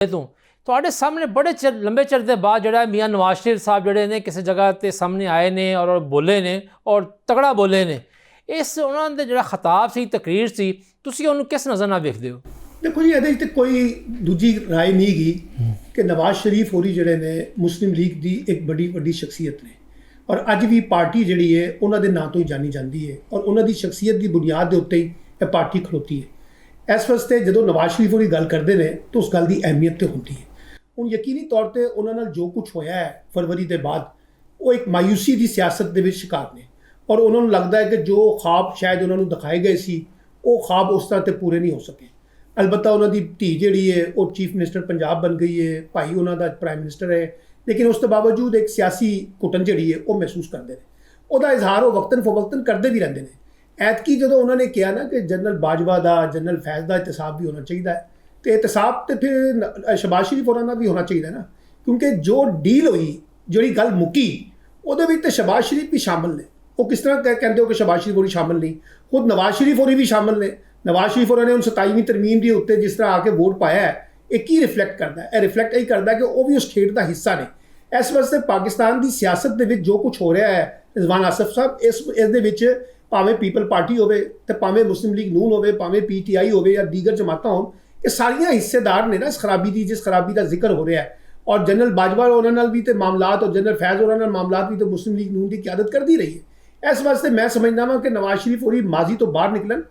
ਤੋਂ ਤੁਹਾਡੇ ਸਾਹਮਣੇ ਬੜੇ ਲੰਬੇ ਚਿਰ ਦੇ ਬਾਅਦ ਜਿਹੜਾ ਮੀਆਂ ਨਵਾਜ਼ ਸ਼ਰੀਫ ਸਾਹਿਬ ਜਿਹੜੇ ਨੇ ਕਿਸੇ ਜਗ੍ਹਾ ਤੇ ਸਾਹਮਣੇ ਆਏ ਨੇ ਔਰ ਬੋਲੇ ਨੇ ਔਰ ਤਗੜਾ ਬੋਲੇ ਨੇ। ਇਸ ਉਹਨਾਂ ਦੇ ਜਿਹੜਾ ਖਿਤਾਬ ਸੀ, ਤਕਰੀਰ ਸੀ, ਤੁਸੀਂ ਉਹਨੂੰ ਕਿਸ ਨਜ਼ਰ ਨਾਲ ਵੇਖਦੇ ਹੋ? देखो जी, ये कोई दूजी राय नहीं गई कि नवाज शरीफ होरी जिहड़े ने मुस्लिम लीग की एक बड़ी शख्सियत ने और अज भी पार्टी जिहड़ी है उन्होंने नाम तो ही जानी जाती है और उन्होंने शख्सियत की बुनियाद के उत्ते ही यह पार्टी खलोती है। इस वास्ते जो नवाज शरीफ होरी गल करते हैं तो उस गल की अहमियत तो होती है। हुण यकीनी तौर पर उन्होंने जो कुछ होया है फरवरी के बाद वो एक मायूसी की सियासत के शिकार ने और उन्होंने लगता है कि जो ख्वाब शायद उन्होंने दिखाए गए सी वो ख्वाब उस तरह से पूरे नहीं हो सके। अलबत्ता उन्होंने धी जिहड़ी है वो चीफ मिनिस्टर पंजाब बन गई है, भाई उन्होंने प्राइम मिनिस्टर है, लेकिन उसके बावजूद एक सियासी घुटन जिहड़ी है वो महसूस करते हैं। उसका इजहार वो वक्तन फवक्तन करते भी रहते हैं। ऐतकी जो उन्होंने कहा ना कि जनरल बाजवा का जनरल फैज़ का एहतसाब भी होना चाहिए है, तो एहतसाब तो फिर शहबाज शरीफ होरां दा भी होना चाहिए ना, क्योंकि जो डील हुई जिहड़ी गल मुक्की उहदे विच ते शहबाज शरीफ भी शामिल ने। वो किस तरह कहते हो कि शहबाज शरीफ होरी शामिल नहीं, खुद नवाज शरीफ होरी भी शामिल ने। नवाज शरीफ होरां ने उन 27वीं तरमीम के उत्ते जिस तरह आके वोट पाया है एक ही रिफ्लैक्ट करता है, रिफ्लैक्ट यही करता है कि वह भी उस खेड का हिस्सा ने। इस वास्ते पाकिस्तान की सियासत के जो कुछ हो रहा है रिजवान आसिफ साहब इस भावें पीपल पार्टी होवे ते भावें मुस्लिम लीग नून होवे, भावें PTI होवे या दीगर जमातां होन, ये सारियां हिस्सेदार ने ना इस खराबी की, जिस खराबी का जिक्र हो रहा है। और जनरल बाजवा उन्हां नाल भी तो मामलात और जनरल फैज़ उन्हां नाल मामलात भी तो मुस्लिम लीग नून की क्यादत करती रही है। इस वास्ते मैं समझदा वां कि नवाज शरीफ होरी माजी तो बाहर निकलन।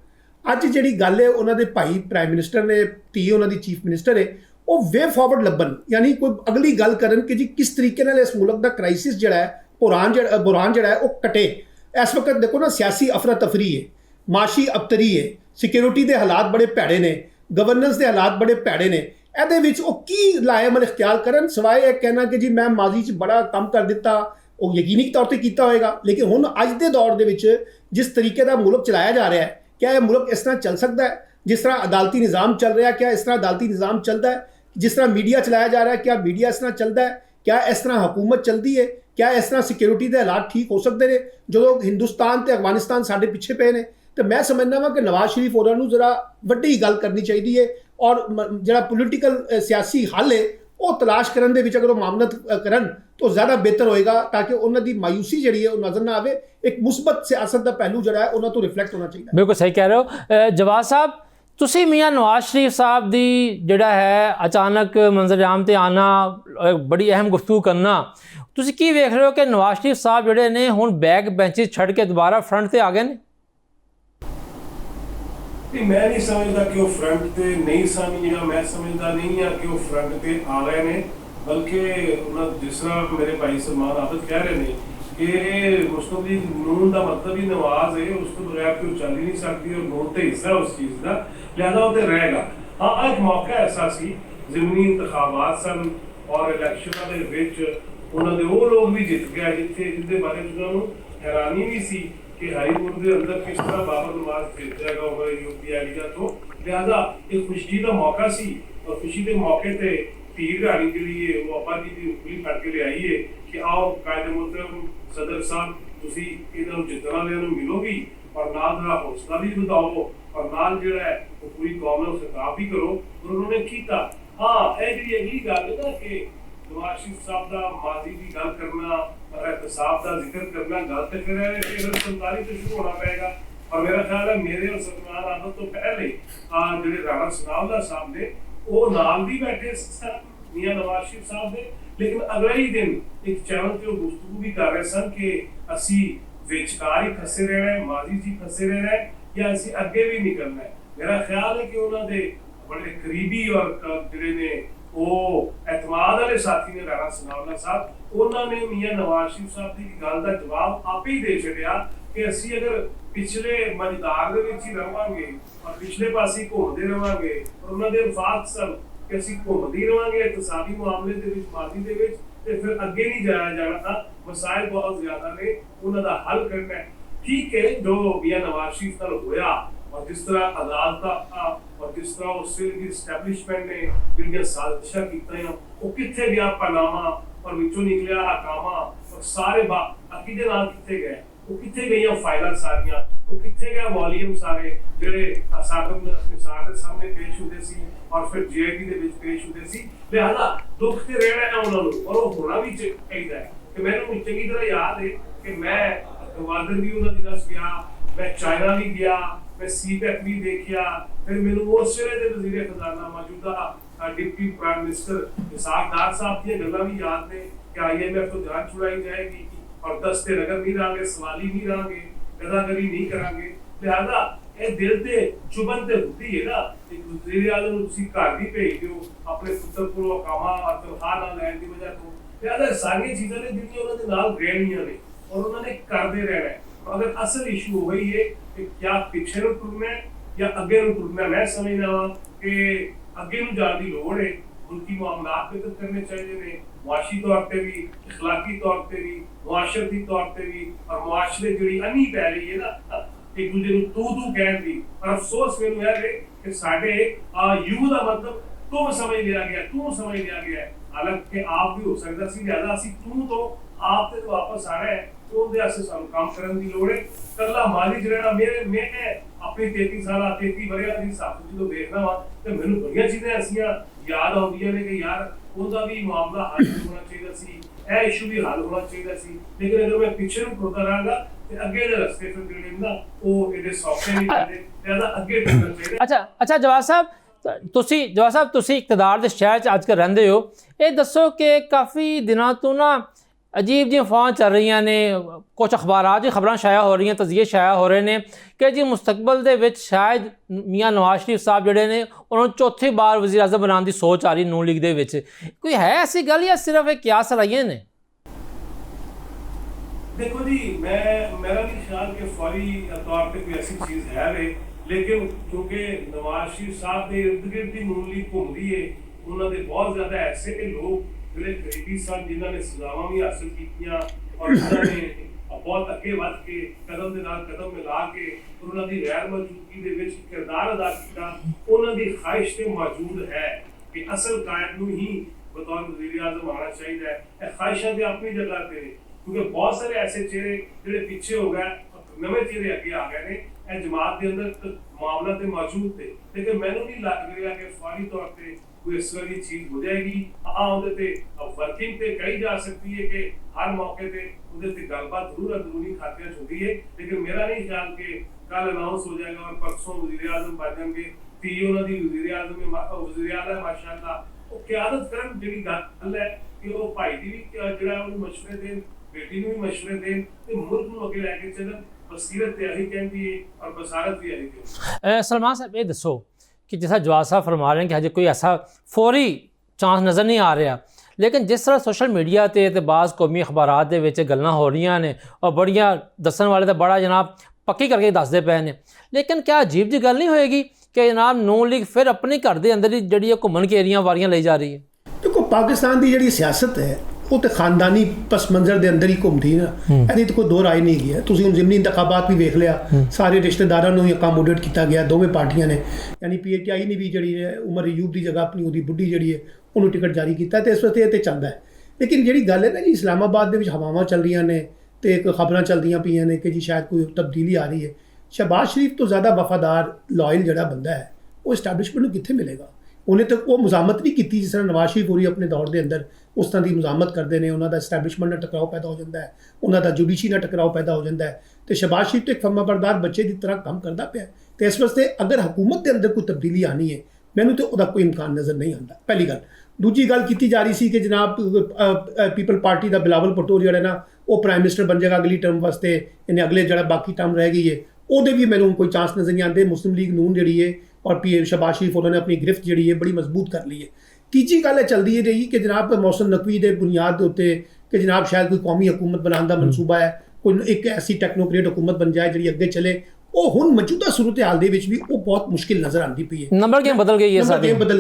अज जिहड़ी गल है उन्होंने भाई प्राइम मिनिस्टर ने, धी उन्होंने चीफ मिनिस्टर है, वो वे फॉरवर्ड लभन, यानी कोई अगली गल करन कि जी किस तरीके नाल इस मुल्क का क्राइसिस जिहड़ा है बुरान जिहड़ा है वो कटे। इस वक्त देखो ना सियासी अफरा तफरी है, माशी अबतरी है, सिक्योरिटी के हालात बड़े भैड़े ने, गवर्नेंस के हालात बड़े भैड़े ने। ਇਹਦੇ ਵਿੱਚ ਉਹ ਕੀ ਲਾਇਮਲ ਇਖਤਿਆਰ ਕਰਨ ਸਿਵਾਏ ਇਹ ਕਹਿਣਾ ਕਿ ਜੀ ਮੈਂ ਮਾਜ਼ੀ 'ਚ ਬੜਾ ਕੰਮ ਕਰ ਦਿੱਤਾ, ਉਹ ਯਕੀਨੀ ਤੌਰ ਤੇ ਕੀਤਾ ਹੋਏਗਾ। ਲੇਕਿਨ ਹੁਣ ਅੱਜ ਦੇ ਦੌਰ ਦੇ ਵਿੱਚ ਜਿਸ ਤਰੀਕੇ ਦਾ ਮੁਲਕ ਚਲਾਇਆ ਜਾ ਰਿਹਾ ਹੈ, क्या यह मुल्क इस तरह चल सकता है? जिस तरह अदालती निज़ाम चल रहा है क्या इस तरह अदालती निज़ाम चलता है? जिस तरह मीडिया चलाया जा रहा है क्या मीडिया इस तरह चलता है? क्या इस तरह हुकूमत चलती है? क्या इस तरह सिक्योरिटी के हालात ठीक हो सकते हैं जो हिंदुस्तान तो अफगानिस्तान साढ़े पिछे पे ने? तो मैं समझना वा कि नवाज शरीफ होरां नूं जरा वड्डी गल करनी चाहिए और जिहड़ा पोलिटिकल सियासी हल है वो तलाश करन दे विच अगर वो मामलत करन तो ज़्यादा बेहतर होएगा, ताकि उन्हां दी मायूसी जिहड़ी है वो नज़र ना आवे। एक मुस्बत सियासत का पहलू जिहड़ा है उन्हां तो रिफ्लैक्ट होना चाहिए। बिल्कुल सही कह रहे हो जवाद साहब। तुसीं मियाँ नवाज शरीफ साहब दी जिहड़ा है अचानक मंजर आम ते आना, बड़ी अहम गुफ्तगू करना, तुसीं की वेख रहे हो कि नवाज शरीफ साहब जिहड़े ने हुण बैक बेंचेस छड़ के दोबारा फ्रंट ते आ गए ने? मैं नहीं समझदा कि वो फ्रंट पे नहीं सन, या मैं समझदा नहीं है कि वो फ्रंट पे आ रहे ने, बल्कि जिस तरह मेरे भाई सलमान आबद कह रहे हैं कि मुस्लिम लीग नून का मतलब ही नवाज है, उसको बगैर कोई चल ही नहीं सकती और नून तो हिस्सा उस चीज़ का, लिहाजा वो रहेगा। हाँ, एक मौका ऐसा सी ज़मीनी इंतखाबात सन और इलैक्शन के विच उन्होंने वो लोग भी जित गया जिसके बारे में उन्होंने हैरानी भी सी कि हाईकोर्ट के अंदर किस तरह बाबर नवाज जीत जाएगा होगा यूपी एरिया। तो लिहाजा एक खुशी का मौका सी और खुशी के मौके पर तीर गाड़ी के लिए वो अपा जी की उंगली फड़ के ले आई है कि आओ कायदे मोहतरम सदर साहब तुसी इन्हों जितना ने मिलो भी और नाल जरा हौसला भी बताओ और नाल जिहड़ा है वो पूरी कौम में खिताब भी करो, और उन्होंने किया। हाँ, यह जी अगली गल है ना कि नवाज शरीफ साहब का माजी की गल करना और एहतसाब का जिक्र करना गल तो फिर 47 से शुरू होना पड़ेगा। और मेरा ख्याल है मेरे और सलमान आबद तो पहले जो राणा सनाउल्लाह साहब ने वो नाल भी बैठे मियाँ नवाज शरीफ साहब ने, लेकिन अगले ही दिन एक चैनल पे गुफ्तगू भी कर रहे सन कि असी विचकार ही फसे रहना है, माजी जी फसे रहना है या असी अगे भी निकलना है। मेरा ख्याल है कि उन्होंने बड़े करीबी और जिहड़े ने वो एतमाद वाले साथी ने राणा सनाउल्लाह साहब उन्होंने मियाँ नवाज शरीफ साहब की गल का जवाब आप ही दे छड़िया कि असी अगर पिछले मझदार दे विच ही रहांगे और पिछले पासे घूमते रहांगे और उन्होंने वफाक सन कि असी घूमते रहांगे इकतसादी मामले दे विच माजी दे विच ते फिर अगे नहीं जाया जाना था। मसाइल बहुत ज्यादा ने, उन्हों का हल करना है। ठीक है, जो मियाँ नवाज शरीफ नाल होया और जिस तरह अदालत और जिस तरह उससे एस्टैब्लिशमेंट ने जिहड़ियां साजिशां कीतियां वो कित्थे गया पनामा और विचों निकलिया हकामा और सारे अकीदे नाल कित्थे गए ਉਹ ਕਿੱਥੇ ਗਈਆਂ ਫਾਈਲਾਂ ਸਾਰੀਆਂ, ਉਹ ਕਿੱਥੇ ਗਿਆ ਵੋਲੀਅਮ ਸਾਰੇ ਜਿਹੜੇ ਸਾਕਮ ਨਿਸਾਰ ਦੇ ਸਾਹਮਣੇ ਪੇਸ਼ ਹੁੰਦੇ ਸੀ ਔਰ ਫਿਰ ਜੀਆਈਟੀ ਦੇ ਵਿੱਚ ਪੇਸ਼ ਹੁੰਦੇ ਸੀ। ਲਿਹਾਜ਼ਾ ਦੁੱਖ ਤੇ ਰਹਿਣਾ ਹੈ ਉਹਨਾਂ ਨੂੰ, ਔਰ ਉਹ ਹੋਣਾ ਵੀ ਚਾਹੀਦਾ ਹੈ। ਕਿ ਮੈਨੂੰ ਚੰਗੀ ਤਰ੍ਹਾਂ ਯਾਦ ਹੈ ਕਿ ਮੈਂ ਗਵਾਦਰ ਵੀ ਉਹਨਾਂ ਦੀ ਦੱਸ ਗਿਆ, ਮੈਂ ਚਾਈਨਾ ਵੀ ਗਿਆ, ਮੈਂ ਸੀਪੈਕ ਵੀ ਦੇਖਿਆ, ਫਿਰ ਮੈਨੂੰ ਉਸ ਵੇਲੇ ਦੇ ਵਜ਼ੀਰ ਖਜ਼ਾਨਾ ਮੌਜੂਦਾ डिप्टी प्राइम मिनिस्टर इसाक डार साहब की गल्लां भी याद ने कि IMF तो जान छुड़ाई जाएगी और दस्ते नगर नहीं रहांगे, सवाली नहीं रहांगे, गदागरी नहीं करांगे। लिहाजा ये दिल ते चुभन ते होती है ना, एक वज़ीर आज़म नूं तुसीं घर भी भेज दिओ अपने पुत्तर कोलों कामा और तनख्वाह ना लैण दी वजह तो। लिहाजा सारियां चीज़ां ने जिहड़ियां उन्हां दे नाल रहणियां ने और उन्होंने करते रहना है। अगर असल इशू वही है कि क्या पिछे नूं टुरना है या अगे नूं टुरना। मैं समझदा वां कि अगे नूं जाण दी लोड़ है, उनकी मामलात बेहतर करने चाहिए ने, मुआशी तौर पर भी, इखलाकी तौर पर भी, मुआशरती तौर पर भी, और मुआशरे जिहड़ी अनी पै रही है ना एक दूजे नूं तू कहण दी। और अफसोस मैनूं यह है कि साडे यू दा मतलब तुम समझ लिया गया, तू समझ लिया गया है। हालांकि आप भी हो सकदा सी, लिहाजा असीं तू तो आप ते वापस आना है, ਉਹਦੇ ਵਾਸਤੇ ਸਾਨੂੰ ਕੰਮ ਕਰਨ ਦੀ ਲੋੜ ਹੈ। ਕੱਲਾ ਮਾਲੀ ਜਿਹੜਾ ਮੈਂ ਆਪਣੀ 33 ਸਾਲਾਂ 33 ਵਰ੍ਹਿਆਂ ਦੀ ਸਾਥ ਜਦੋਂ ਵੇਖਦਾ ਵਾਂ ਤੇ ਮੈਨੂੰ ਬੜੀਆਂ ਚੀਜ਼ਾਂ ਐਸੀਆਂ ਯਾਦ ਆਉਂਦੀਆਂ ਨੇ ਕਿ ਯਾਰ ਉਹਦਾ ਵੀ ਮਾਮਲਾ ਹੱਲ ਹੋਣਾ ਚਾਹੀਦਾ ਸੀ, ਇਹ ਇਸ਼ੂ ਵੀ ਹੱਲ ਹੋਣਾ ਚਾਹੀਦਾ ਸੀ। ਲੇਕਿਨ ਅਗਰ ਮੈਂ ਪਿੱਛੇ ਨੂੰ ਟੁਰਦਾ ਰਹਾਂਗਾ ਤੇ ਅੱਗੇ ਦੇ ਰਸਤੇ ਫਿਰ ਜਿਹੜੇ ਨਾ ਉਹ ਇਹਦੇ ਸੌਖੇ ਨਹੀਂ ਜਾਂਦੇ, ਜ਼ਿਆਦਾ ਅੱਗੇ ਟੁਰਨਾ ਚਾਹੀਦਾ। ਅੱਛਾ ਜਵਾਦ ਸਾਹਿਬ ਤੁਸੀਂ ਇਕਤਦਾਰ ਦੇ ਸ਼ਹਿਰ 'ਚ ਅੱਜ ਕੱਲ੍ਹ ਰਹਿੰਦੇ ਹੋ, ਇਹ ਦੱਸੋ ਕਿ ਕਾਫੀ ਦਿਨਾਂ ਤੋਂ ਨਾ ਅਜੀਬ ਜਿਹੀ ਅਫਵਾਹਾਂ ਚੱਲ ਰਹੀਆਂ ਨੇ, ਕੁਝ ਅਖਬਾਰਾਂ 'ਚ ਖਬਰਾਂ ਸ਼ਾਇਆ ਹੋ ਰਹੀਆਂ, ਤਜ਼ੀਏ ਸ਼ਾਇਆ ਹੋ ਰਹੇ ਨੇ ਕਿ ਜੀ ਮੁਸਤਕਬਲ ਦੇ ਵਿੱਚ ਸ਼ਾਇਦ ਮੀਆਂ ਨਵਾਜ਼ ਸ਼ਰੀਫ ਸਾਹਿਬ ਜਿਹੜੇ ਨੇ ਉਹਨਾਂ ਨੂੰ ਚੌਥੀ ਵਾਰ ਵਜ਼ੀਰ ਆਜ਼ਮ ਬਣਾਉਣ ਦੀ ਸੋਚ ਆ ਰਹੀ ਨੂਨ ਲੀਗ ਦੇ ਵਿੱਚ। ਕੋਈ ਹੈ ਐਸੀ ਗੱਲ ਜਾਂ ਸਿਰਫ ਇਹ ਕਿਆਸ ਲਾਈਆਂ ਨੇ? देखो जी, मेरा नहीं ख्याल कि फौरी तौर पर कोई ऐसी चीज़ है वे, लेकिन क्योंकि नवाज शरीफ साहब के इर्द गिर्द ही नून लीग घूमती है, उन्होंने बहुत ज़्यादा ऐसे के लोग ਜਿਹੜੇ ਕਰੀਬੀ ਸਨ ਜਿਨ੍ਹਾਂ ਸਜ਼ਾਵਾਂ ਵੀ ਹਾਸਿਲ ਕੀਤੀਆਂ ਔਰ ਉਹਨਾਂ ਨੇ ਬਹੁਤ ਅੱਗੇ ਵੱਧ ਕੇ ਕਦਮ ਦੇ ਨਾਲ ਕਦਮ ਮਿਲਾ ਕੇ ਉਹਨਾਂ ਦੀ ਗੈਰ ਮੌਜੂਦਗੀ ਦੇ ਵਿੱਚ ਕਿਰਦਾਰ ਅਦਾ ਕੀਤਾ। ਉਹਨਾਂ ਦੀ ਖਾਹਿਸ਼ ਤੇ ਮੌਜੂਦ ਹੈ ਕਿ ਅਸਲ ਕਾਇਦ ਨੂੰ ਹੀ ਬਤੌਰ ਵਜ਼ੀਰ ਆਜ਼ਮ ਆਉਣਾ ਚਾਹੀਦਾ ਹੈ। ਇਹ ਖਾਹਿਸ਼ਾਂ ਤੇ ਆਪਣੀ ਜਗ੍ਹਾ ਤੇ ਨੇ, ਕਿਉਂਕਿ ਬਹੁਤ ਸਾਰੇ ਐਸੇ ਚਿਹਰੇ ਜਿਹੜੇ ਪਿੱਛੇ ਹੋ ਗਏ, ਨਵੇਂ ਚਿਹਰੇ ਅੱਗੇ ਆ ਗਏ ਨੇ। ਇਹ ਜਮਾਤ ਦੇ ਅੰਦਰ ਮਾਮਲਾ ਤੇ ਮੌਜੂਦ थे, लेकिन मैनू नहीं लग रहा कि फौरी तौर पर कोई इस वाली चीज़ हो जाएगी। हाँ उहदे वर्किंग ते कही जा सकती है कि हर मौके पर उहदे गलबात जरूर अंदरूनी खातियां होती है, लेकिन मेरा नहीं ख्याल कि कल अनाउंस हो जाएगा और परसों वज़ीर आज़म बन जाएंगे। धी उन्होंने वज़ीर आज़म माशाअल्लाह वो क़यादत करन जिहड़ी गल है कि वो भाई दी भी जिहड़ा उहनूं मशवरे देन, बेटी नूं भी मशवरे देन ते मुल्क नूं अगे लैके चलन। बसीरत ते यही कहती है और बसारत भी यही कहती है। सलमान साहब ये दसो कि जैसा जवाद साहब फरमा रहे हैं कि हजे कोई ऐसा फौरी चांस नज़र नहीं आ रहा, लेकिन जिस तरह सोशल मीडिया ते बाज़ कौमी अखबारात दे विच गल्लां हो रही ने और बड़ियां दस्सण वाले तो बड़ा जनाब पक्की करके दसदे पे ने, लेकिन क्या अजीब जी गल नहीं होएगी कि जनाब नून लीग फिर अपने घर के अंदर ही जिहड़ी घुम्मण घेरियां वारियां लई जा रही है? देखो पाकिस्तान की जिहड़ी सियासत है वो तो खानदानी पस मंजर के अंदर ही घूमती ना, ਇਹਦੀ तो कोई दो राय नहीं गया। ਤੁਸੀਂ ਹੁਣ ਜ਼ਿਮਨੀ इंतखाबात भी वेख लिया, सारे रिश्तेदारों ਨੂੰ ਅਕਾਮੋਡੇਟ ਕੀਤਾ ਗਿਆ ਦੋਵੇਂ ਪਾਰਟੀਆਂ ਨੇ। यानी PTI ने भी ਜਿਹੜੀ ਹੈ ਉਮਰ ਅਯੂਬ ਦੀ ਜਗ੍ਹਾ ਆਪਣੀ ਉਹਦੀ ਬੁੱਢੀ ਜਿਹੜੀ ਹੈ ਉਹਨੂੰ ਟਿਕਟ ਜਾਰੀ ਕੀਤਾ ਤੇ ਇਸ ਵਕਤ ਇਹ ਤੇ ਚੱਲਦਾ ਹੈ। ਲੇਕਿਨ ਜਿਹੜੀ ਗੱਲ ਹੈ ਨਾ ਜੀ ਇਸਲਾਮਾਬਾਦ ਦੇ ਵਿੱਚ ਹਵਾਵਾਂ ਚੱਲ ਰਹੀਆਂ ਨੇ ਤੇ ਇੱਕ ਖਬਰਾਂ ਚੱਲਦੀਆਂ ਪਈਆਂ ਨੇ ਕਿ ਜੀ ਸ਼ਾਇਦ ਕੋਈ ਤਬਦੀਲੀ ਆ ਰਹੀ ਹੈ। ਸ਼ਹਿਬਾਜ਼ ਸ਼ਰੀਫ ਤੋਂ ਜ਼ਿਆਦਾ ਵਫਾਦਾਰ ਲਾਇਲ ਜਿਹੜਾ ਬੰਦਾ ਹੈ ਉਹ ਇਸਟੈਬਲਿਸ਼ਮੈਂਟ ਨੂੰ ਕਿੱਥੇ ਮਿਲੇਗਾ? ਉਹਨੇ ਤਾਂ ਉਹ ਮੁਜ਼ਾਮਤ ਨਹੀਂ ਕੀਤੀ ਜਿਸ ਤਰ੍ਹਾਂ ਨਵਾਜ਼ ਸ਼ਰੀਫ ਹੋਰੀ ਆਪਣੇ ਦੌਰ ਦੇ ਅੰਦਰ ਉਸ ਤਰ੍ਹਾਂ ਦੀ ਮੁਜ਼ਾਮਤ ਕਰਦੇ ਨੇ। ਉਹਨਾਂ ਦਾ ਇਸਟੈਬਲਿਸ਼ਮੈਂਟ ਨਾਲ ਟਕਰਾਓ ਪੈਦਾ ਹੋ ਜਾਂਦਾ ਹੈ, ਉਹਨਾਂ ਦਾ ਜੁਡੀਸ਼ੀ ਨਾਲ ਟਕਰਾਓ ਪੈਦਾ ਹੋ ਜਾਂਦਾ ਹੈ ਤੇ ਸ਼ਹਿਬਾਜ਼ ਸ਼ਰੀਫ ਤਾਂ ਇੱਕ ਫਰਮਾਬਰਦਾਰ ਬੱਚੇ ਦੀ ਤਰ੍ਹਾਂ ਕੰਮ ਕਰਦਾ ਪਿਆ। ਤੇ ਇਸ ਵਾਸਤੇ ਅਗਰ ਹਕੂਮਤ ਦੇ ਅੰਦਰ ਕੋਈ ਤਬਦੀਲੀ ਆਉਣੀ ਹੈ ਮੈਨੂੰ ਤਾਂ ਉਹਦਾ ਕੋਈ ਇਮਕਾਨ ਨਜ਼ਰ ਨਹੀਂ ਆਉਂਦਾ, ਪਹਿਲੀ ਗੱਲ। ਦੂਜੀ ਗੱਲ ਕੀਤੀ ਜਾ ਰਹੀ ਸੀ ਕਿ ਜਨਾਬ ਪੀਪਲ ਪਾਰਟੀ ਦਾ ਬਿਲਾਵਲ ਭੁੱਟੋ ਜਿਹੜਾ ਨਾ ਉਹ ਪ੍ਰਾਈਮ ਮਿਨਿਸਟਰ ਬਣ ਜਾਏਗਾ ਅਗਲੀ ਟਰਮ ਵਾਸਤੇ, ਇਹਨੇ ਅਗਲੇ ਜਿਹੜਾ ਬਾਕੀ ਟਰਮ ਰਹਿ ਗਈ ਹੈ ਉਹਦੇ ਵੀ ਮੈਨੂੰ ਕੋਈ ਚਾਂਸ ਨਜ਼ਰ ਨਹੀਂ ਆਉਂਦੇ। ਮੁਸਲਿਮ ਲੀਗ ਨੂਨ ਜਿਹੜੀ ਹੈ और शहबाज शरीफ उन्होंने अपनी गिरफ्त जी है बड़ी मजबूत कर ली है। तीजी गल चलती है रही कि जनाब मौसम नकवी के बुनियाद के उत्ते कि जनाब शायद कोई कौमी हुकूमत बनाने का मनसूबा है, कोई एक ऐसी टैक्नोक्रेट हुकूमत बन जाए जी अगे चले। वो हुण मौजूदा सूरत हाल दे विच भी वो बहुत मुश्किल नज़र आती पई है। नंबर गेम बदल गई है,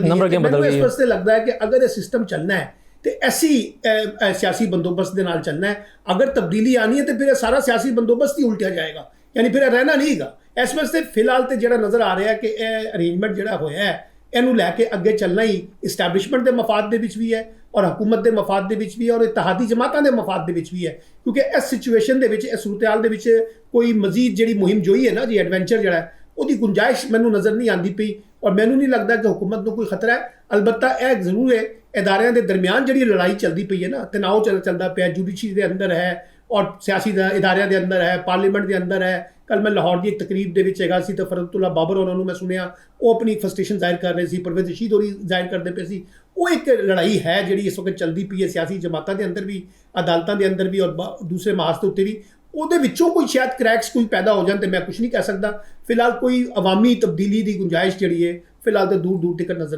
नंबर गेम बदल गई है। इस वास्ते लगता है कि अगर ये सिस्टम चलना है तो ऐसी सियासी बंदोबस्त के नाल चलना है। अगर तब्दीली आनी है तो फिर सारा सियासी बंदोबस्त ही उल्टिया जाएगा, यानी फिर रहना नहीं गा। इस वास्ते फिलहाल तो जो नज़र आ रहा है कि अरेंजमेंट जोड़ा होया है ਇਹਨੂੰ ਲੈ ਕੇ ਅੱਗੇ ਚੱਲਣਾ ਹੀ ਇਸਟੈਬਲਿਸ਼ਮੈਂਟ ਦੇ ਮਫਾਦ ਦੇ ਵਿੱਚ ਵੀ ਹੈ ਔਰ ਹਕੂਮਤ ਦੇ ਮਫਾਦ ਦੇ ਵਿੱਚ ਵੀ ਹੈ ਔਰ ਇਤਿਹਾਦੀ ਜਮਾਤਾਂ ਦੇ ਮਫਾਦ ਦੇ ਵਿੱਚ ਵੀ ਹੈ, ਕਿਉਂਕਿ ਇਸ ਸਿਚੁਏਸ਼ਨ ਦੇ ਵਿੱਚ, ਇਸ ਸੂਰਤ-ਏ-ਹਾਲ ਦੇ ਵਿੱਚ ਕੋਈ ਮਜ਼ੀਦ ਜਿਹੜੀ ਮੁਹਿੰਮ ਜੋਈ ਹੈ ਨਾ ਜੀ, ਐਡਵੈਂਚਰ ਜਿਹੜਾ ਹੈ, ਉਹਦੀ ਗੁੰਜਾਇਸ਼ ਮੈਨੂੰ ਨਜ਼ਰ ਨਹੀਂ ਆਉਂਦੀ ਪਈ ਔਰ ਮੈਨੂੰ ਨਹੀਂ ਲੱਗਦਾ ਕਿ ਹੁਕੂਮਤ ਨੂੰ ਕੋਈ ਖਤਰਾ ਹੈ। ਅਲਬੱਤਾ ਇਹ ਜ਼ਰੂਰ ਹੈ, ਇਦਾਰਿਆਂ ਦੇ ਦਰਮਿਆਨ ਜਿਹੜੀ ਲੜਾਈ ਚੱਲਦੀ ਪਈ ਹੈ ਨਾ, ਤਣਾਅ ਚੱਲਦਾ ਪਿਆ, ਜੁਡੀਸ਼ਰੀ ਦੇ ਅੰਦਰ ਹੈ ਔਰ ਸਿਆਸੀ ਇਦਾਰਿਆਂ ਦੇ ਅੰਦਰ ਹੈ, ਪਾਰਲੀਮੈਂਟ ਦੇ ਅੰਦਰ ਹੈ। ਕੱਲ ਮੈਂ ਲਾਹੌਰ ਦੀ ਇੱਕ ਤਕਰੀਬ ਦੇ ਵਿੱਚ ਹੈਗਾ ਸੀ ਤਾਂ ਫਰਜ਼ਤੁੱਲਾ ਬਾਬਰ ਉਹਨਾਂ ਨੂੰ ਮੈਂ ਸੁਣਿਆ, ਉਹ ਆਪਣੀ ਫਰਸਟ੍ਰੇਸ਼ਨ ਜ਼ਾਹਿਰ ਕਰ ਰਹੇ ਸੀ, ਪਰਵੇਜ਼ ਰਸ਼ੀਦ ਹੋਰੀ ਜ਼ਾਹਿਰ ਕਰਦੇ ਪਏ ਸੀ। ਉਹ ਇੱਕ ਲੜਾਈ ਹੈ ਜਿਹੜੀ ਇਸ ਵਕਤ ਚੱਲਦੀ ਪਈ ਹੈ ਸਿਆਸੀ ਜਮਾਤਾਂ ਦੇ ਅੰਦਰ ਵੀ, ਅਦਾਲਤਾਂ ਦੇ ਅੰਦਰ ਵੀ ਔਰ ਦੂਸਰੇ ਮਹਾਜ਼ ਦੇ ਉੱਤੇ ਵੀ। ਉਹਦੇ ਵਿੱਚੋਂ ਕੋਈ ਸ਼ਾਇਦ ਕ੍ਰੈਕਸ ਕੋਈ ਪੈਦਾ ਹੋ ਜਾਣ ਤੇ ਮੈਂ ਕੁਝ ਨਹੀਂ ਕਹਿ ਸਕਦਾ। ਫਿਲਹਾਲ ਕੋਈ ਅਵਾਮੀ ਤਬਦੀਲੀ ਦੀ ਗੁੰਜਾਇਸ਼ ਜਿਹੜੀ ਹੈ ਫਿਲਹਾਲ ਤਾਂ ਦੂਰ ਦੂਰ ਤੱਕ ਨਜ਼ਰ ਨਹੀਂ